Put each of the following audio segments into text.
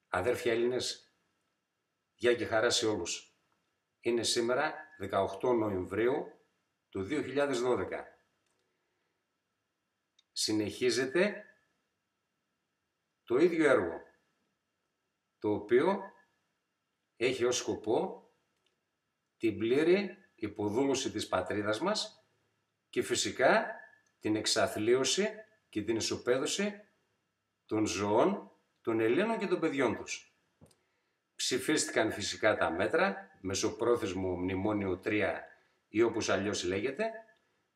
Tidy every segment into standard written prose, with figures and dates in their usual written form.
Αδέρφια Έλληνες, γεια και χαρά σε όλους. Είναι σήμερα 18 Νοεμβρίου του 2012. Συνεχίζεται το ίδιο έργο, το οποίο έχει ως σκοπό την πλήρη υποδούλωση της πατρίδας μας και φυσικά την εξαθλίωση και την ισοπαίδωση των ζωών, των Ελλήνων και των παιδιών τους. Ψηφίστηκαν φυσικά τα μέτρα, μεσοπρόθεσμο μνημόνιο 3 ή όπως αλλιώς λέγεται,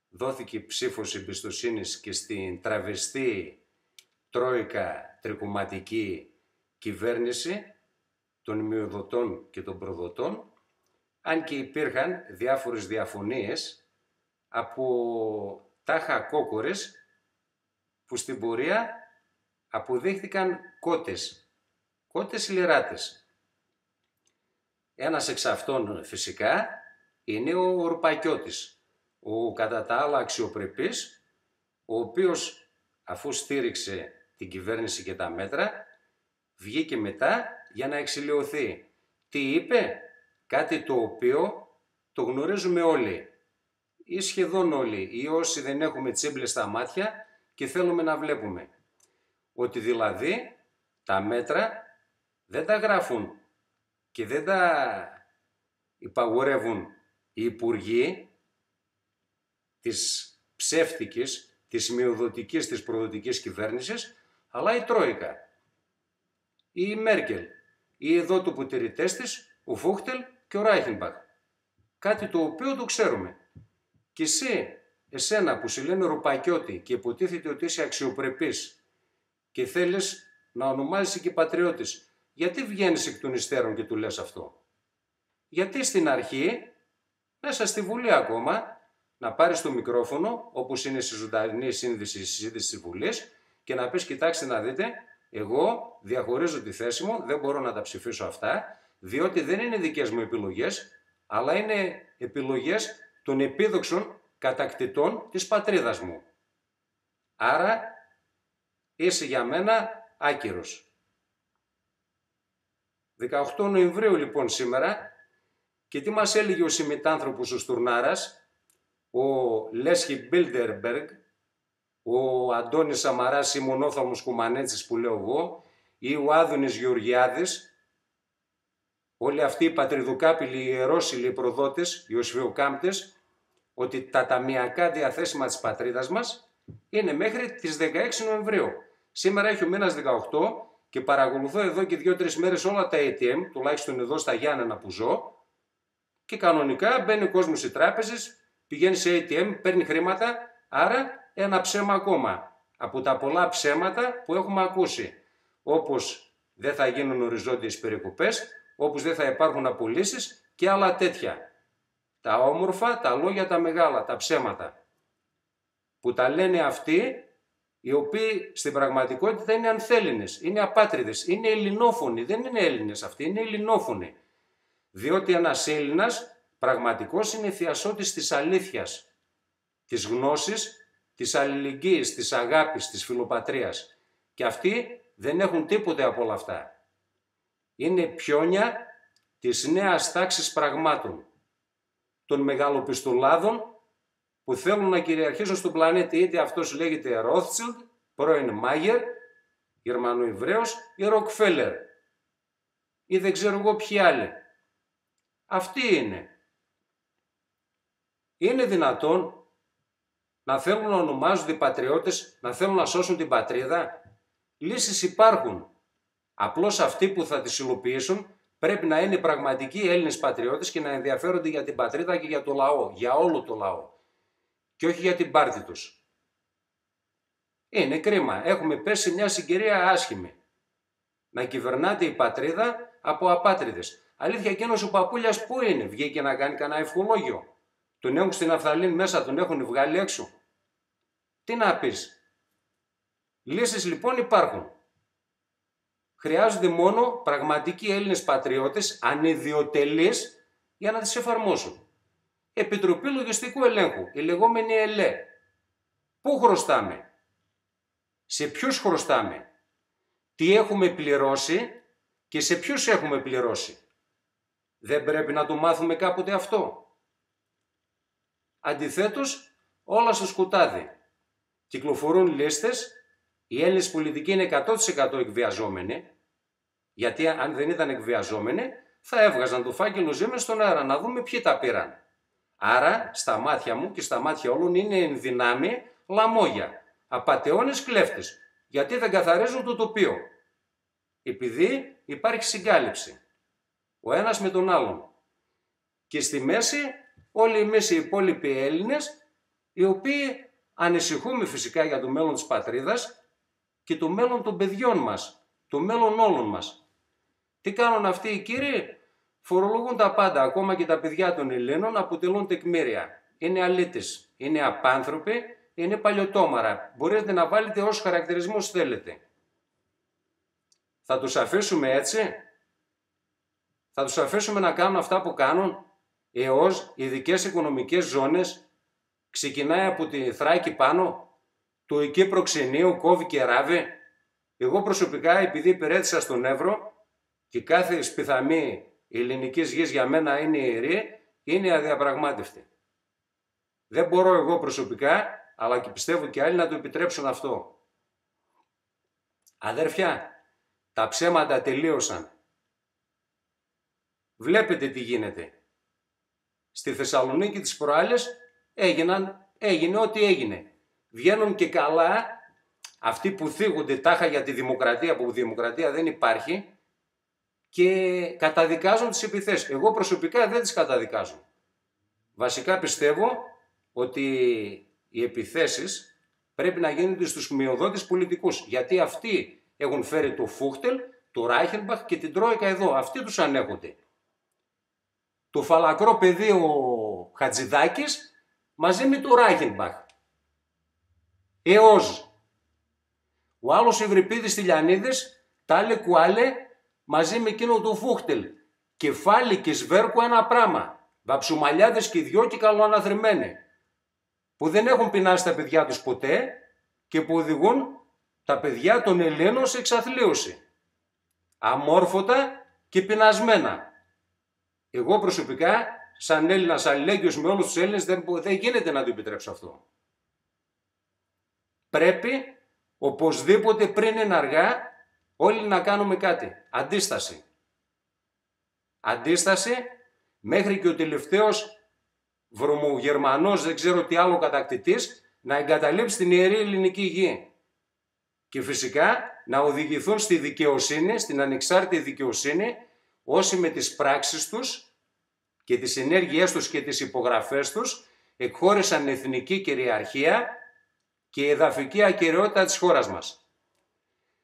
δόθηκε ψήφος εμπιστοσύνης και στην τραβεστή τρόικα τρικομματική κυβέρνηση των μειοδοτών και των προδοτών, αν και υπήρχαν διάφορες διαφωνίες από τάχα κόκορες που στην πορεία αποδείχθηκαν κότες λιράτες. Ένας εξ αυτών φυσικά είναι ο Ρουπακιώτης, ο κατά τα άλλα αξιοπρεπής, ο οποίος αφού στήριξε την κυβέρνηση και τα μέτρα, βγήκε μετά για να εξηλαιωθεί. Τι είπε? Κάτι το οποίο το γνωρίζουμε όλοι ή σχεδόν όλοι, ή όσοι δεν έχουμε τσίμπλες στα μάτια και θέλουμε να βλέπουμε. Ότι δηλαδή τα μέτρα δεν τα γράφουν και δεν τα υπαγορεύουν οι υπουργοί της ψεύτικης, της μειοδοτικής, της προδοτικής κυβέρνησης, αλλά η Τρόικα, ή η Μέρκελ, ή εδώ του πουτηρητές της, ο Φούχτελ και ο Ράιχενμπαχ. Κάτι το οποίο το ξέρουμε. Και εσένα που σε λένε Ρουπακιώτη και υποτίθεται ότι είσαι αξιοπρεπής και θέλεις να ονομάζεσαι και πατριώτης, γιατί βγαίνεις εκ των υστέρων και του λες αυτό? Γιατί στην αρχή, μέσα στη Βουλή ακόμα, να πάρεις το μικρόφωνο, όπως είναι στη ζωντανή σύνδεση, στη συζήτηση της Βουλής, και να πεις: κοιτάξτε να δείτε, εγώ διαχωρίζω τη θέση μου, δεν μπορώ να τα ψηφίσω αυτά, διότι δεν είναι δικές μου επιλογές, αλλά είναι επιλογές των επίδοξων κατακτητών της πατρίδας μου. Άρα είσαι για μένα άκυρος. 18 Νοεμβρίου λοιπόν σήμερα, και τι μας έλεγε ο συμμετάνθρωπος ο Στουρνάρας, ο Λέσχη Μπίλντερμπεργκ, ο Αντώνης Σαμαράς ή Μονόθαμος Κουμανέτσης που λέω εγώ, ή ο Άδωνης Γεωργιάδης, όλοι αυτοί οι πατριδουκάπηλοι, οι ιερόσιλοι, οι προδότες, οι οσφιοκάμπτες, ότι τα ταμιακά διαθέσιμα της πατρίδας μας είναι μέχρι τις 16 Νοεμβρίου. Σήμερα έχει ο μήνας 18 και παρακολουθώ εδώ και 2-3 μέρες όλα τα ATM, τουλάχιστον εδώ στα Γιάννενα που ζω, και κανονικά μπαίνει ο κόσμος σε τράπεζες, πηγαίνει σε ATM, παίρνει χρήματα, άρα ένα ψέμα ακόμα από τα πολλά ψέματα που έχουμε ακούσει. Όπως δεν θα γίνουν οριζόντιες περικοπές, όπως δεν θα υπάρχουν απολύσεις και άλλα τέτοια. Τα όμορφα, τα λόγια τα μεγάλα, τα ψέματα. Που τα λένε αυτοί οι οποίοι στην πραγματικότητα είναι ανθέλληνες, είναι απάτριδες, είναι ελληνόφωνοι. Δεν είναι Έλληνες αυτοί, είναι ελληνόφωνοι. Διότι ένας Έλληνας πραγματικός είναι θειασότης της αλήθειας, της γνώσης, της αλληλεγγύης, της αγάπης, της φιλοπατρίας. Και αυτοί δεν έχουν τίποτε από όλα αυτά. Είναι πιόνια της νέας τάξης πραγμάτων, των μεγαλοπιστολάδων που θέλουν να κυριαρχήσουν στον πλανήτη, είτε αυτός λέγεται Ρόθτσιλντ, πρώην Μάγερ, Γερμανοεβραίος, ή Ροκφέλερ, ή δεν ξέρω εγώ ποιοι άλλοι. Αυτοί είναι. Είναι δυνατόν να θέλουν να ονομάζονται πατριώτες, να θέλουν να σώσουν την πατρίδα? Λύσεις υπάρχουν. Απλώς αυτοί που θα τις υλοποιήσουν πρέπει να είναι πραγματικοί Έλληνες πατριώτες και να ενδιαφέρονται για την πατρίδα και για το λαό, για όλο το λαό. Και όχι για την πάρτη τους. Είναι κρίμα. Έχουμε πέσει σε μια συγκυρία άσχημη. Να κυβερνάται η πατρίδα από απάτριδες. Αλήθεια, εκείνος ο παππούλιας πού είναι? Βγήκε να κάνει κανένα ευχολόγιο? Τον έχουν στην Αφθαλήν μέσα, τον έχουν βγάλει έξω. Τι να πεις? Λύσεις λοιπόν υπάρχουν. Χρειάζονται μόνο πραγματικοί Έλληνες πατριώτες, ανιδιοτελείς, για να τις εφαρμόσουν. Επιτροπή Λογιστικού Ελέγχου, η λεγόμενη ΕΛΕ. Πού χρωστάμε? Σε ποιους χρωστάμε? Τι έχουμε πληρώσει και σε ποιους έχουμε πληρώσει. Δεν πρέπει να το μάθουμε κάποτε αυτό? Αντιθέτως, όλα στο σκουτάδι. Κυκλοφορούν λίστες, οι Έλληνες πολιτικοί είναι 100% εκβιαζόμενοι, γιατί αν δεν ήταν εκβιαζόμενοι θα έβγαζαν το φάκελο ζύμες στον αέρα, να δούμε ποιοι τα πήραν. Άρα, στα μάτια μου και στα μάτια όλων είναι εν δυνάμει λαμόγια, απατεώνες κλέφτες, γιατί δεν καθαρίζουν το τοπίο. Επειδή υπάρχει συγκάλυψη, ο ένας με τον άλλον. Και στη μέση όλοι εμείς οι υπόλοιποι Έλληνες, οι οποίοι ανησυχούμε φυσικά για το μέλλον της πατρίδας και το μέλλον των παιδιών μας, το μέλλον όλων μας. Τι κάνουν αυτοί οι κύριοι? Φορολογούν τα πάντα, ακόμα και τα παιδιά των Ελλήνων αποτελούν τεκμήρια. Είναι αλήτες, είναι απάνθρωποι, είναι παλιωτόμαρα. Μπορείτε να βάλετε όσους χαρακτηρισμούς θέλετε. Θα τους αφήσουμε έτσι? Θα τους αφήσουμε να κάνουν αυτά που κάνουν? ΕΟΣ, ειδικές οικονομικές ζώνες, ξεκινάει από τη Θράκη πάνω, το εκεί προξενείο κόβει και ράβει. Εγώ προσωπικά, επειδή υπηρέτησα στον Εύρο και κάθε σπιθαμή ελληνικής γης για μένα είναι ιερή, είναι αδιαπραγμάτευτη. Δεν μπορώ εγώ προσωπικά, αλλά και πιστεύω και άλλοι, να το επιτρέψουν αυτό. Αδέρφια, τα ψέματα τελείωσαν. Βλέπετε τι γίνεται. Στη Θεσσαλονίκη τις προάλλες έγινε ό,τι έγινε. Βγαίνουν και καλά αυτοί που θίγονται τάχα για τη δημοκρατία, που δημοκρατία δεν υπάρχει, και καταδικάζουν τις επιθέσεις. Εγώ προσωπικά δεν τις καταδικάζω. Βασικά πιστεύω ότι οι επιθέσεις πρέπει να γίνονται στους μειοδότες πολιτικούς, γιατί αυτοί έχουν φέρει το Φούχτελ, το Ράιχενμπαχ και την Τρόικα εδώ. Αυτοί τους ανέχονται. Το φαλακρό παιδί ο Χατζηδάκης μαζί με το Ράιχενμπαχ. ΕΟΣ. Ο άλλος Ευρυπίδης Τηλιανίδης, τάλε κουάλε, μαζί με εκείνο το Φούχτελ. Κεφάλι και σβέρκο ένα πράγμα. Βαψουμαλιάδες και δυο και καλοαναθρημένοι. Που δεν έχουν πεινάσει τα παιδιά τους ποτέ και που οδηγούν τα παιδιά των Ελλήνων σε εξαθλίωση. Αμόρφωτα και πεινασμένα. Εγώ προσωπικά, σαν Έλληνας αλληλέγγυος με όλους τους Έλληνες, δεν γίνεται να το επιτρέψω αυτό. Πρέπει οπωσδήποτε πριν είναι αργά όλοι να κάνουμε κάτι. Αντίσταση. Αντίσταση μέχρι και ο τελευταίος βρωμογερμανός, δεν ξέρω τι άλλο κατακτητής, να εγκαταλείψει την ιερή ελληνική γη. Και φυσικά να οδηγηθούν στη δικαιοσύνη, στην ανεξάρτητη δικαιοσύνη, όσοι με τις πράξεις τους και τις ενέργειές τους και τις υπογραφές τους εκχώρησαν εθνική κυριαρχία και εδαφική ακεραιότητα της χώρας μας.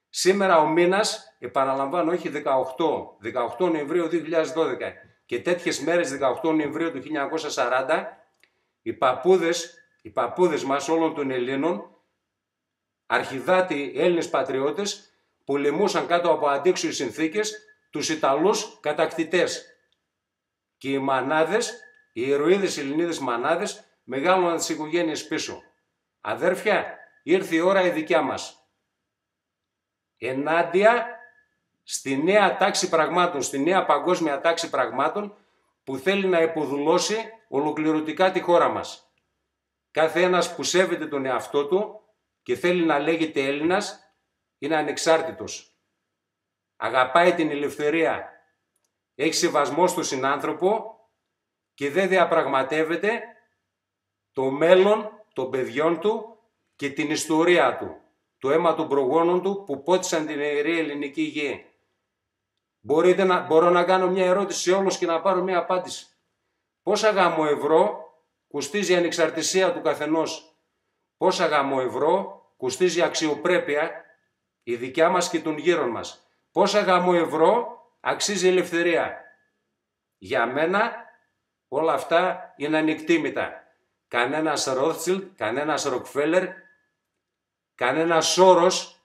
Σήμερα ο μήνας, επαναλαμβάνω, όχι 18 Νοεμβρίου 2012 και τέτοιες μέρες 18 Νοεμβρίου του 1940, οι παππούδες μας όλων των Ελλήνων, αρχιδάτοι Έλληνες πατριώτες, πολεμούσαν κάτω από αντίξωες συνθήκες τους Ιταλούς κατακτητές. Και οι μανάδες, οι ηρωίδες Ελληνίδες μανάδες, μεγάλωναν τις οικογένειες πίσω. Αδέρφια, ήρθε η ώρα η δικιά μας. Ενάντια στη νέα τάξη πραγμάτων, στη νέα παγκόσμια τάξη πραγμάτων που θέλει να υποδουλώσει ολοκληρωτικά τη χώρα μας. Κάθε ένας που σέβεται τον εαυτό του και θέλει να λέγεται Έλληνας είναι ανεξάρτητος. Αγαπάει την ελευθερία, έχει σεβασμό στον συνάνθρωπο και δεν διαπραγματεύεται το μέλλον των παιδιών του και την ιστορία του, το αίμα των προγόνων του που πότισαν την ιερή ελληνική γη. Μπορώ να κάνω μια ερώτηση σε όλους και να πάρω μια απάντηση. Πόσα γάμο ευρώ κοστίζει η ανεξαρτησία του καθενός? Πόσα γάμο ευρώ κοστίζει η αξιοπρέπεια, η δικιά μας και των γύρων μας? Πόσα γάμο ευρώ αξίζει η ελευθερία? Για μένα όλα αυτά είναι ανεκτήμητα. Κανένας Ρόθσιλντ, κανένας Ροκφέλερ, κανένας Σόρος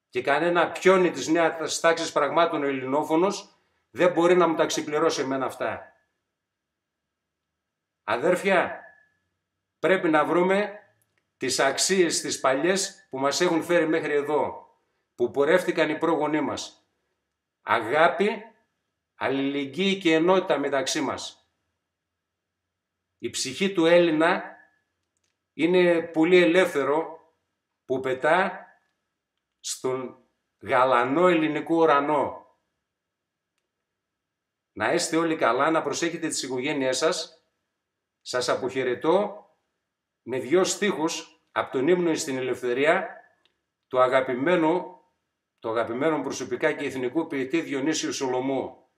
και κανένα πιόνι της νέας τάξης πραγμάτων ο ελληνόφωνος δεν μπορεί να μου τα ξεπληρώσει εμένα αυτά. Αδέρφια, πρέπει να βρούμε τις αξίες τις παλιές που μας έχουν φέρει μέχρι εδώ, που πορεύτηκαν οι πρόγονοί μας. αγάπη, αλληλεγγύη και ενότητα μεταξύ μας. Η ψυχή του Έλληνα είναι πολύ ελεύθερο που πετά στον γαλανό ελληνικό ουρανό. Να είστε όλοι καλά, να προσέχετε τις οικογένειές σας. Σας αποχαιρετώ με 2 στίχους από τον ύμνο στην ελευθερία του αγαπημένου προσωπικά και εθνικού ποιητή Διονύσιου Σολωμού.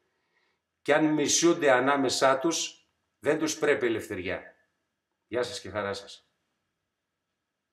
Κι αν μισούνται ανάμεσά τους, δεν τους πρέπει ελευθεριά. Γεια σας και χαρά σας.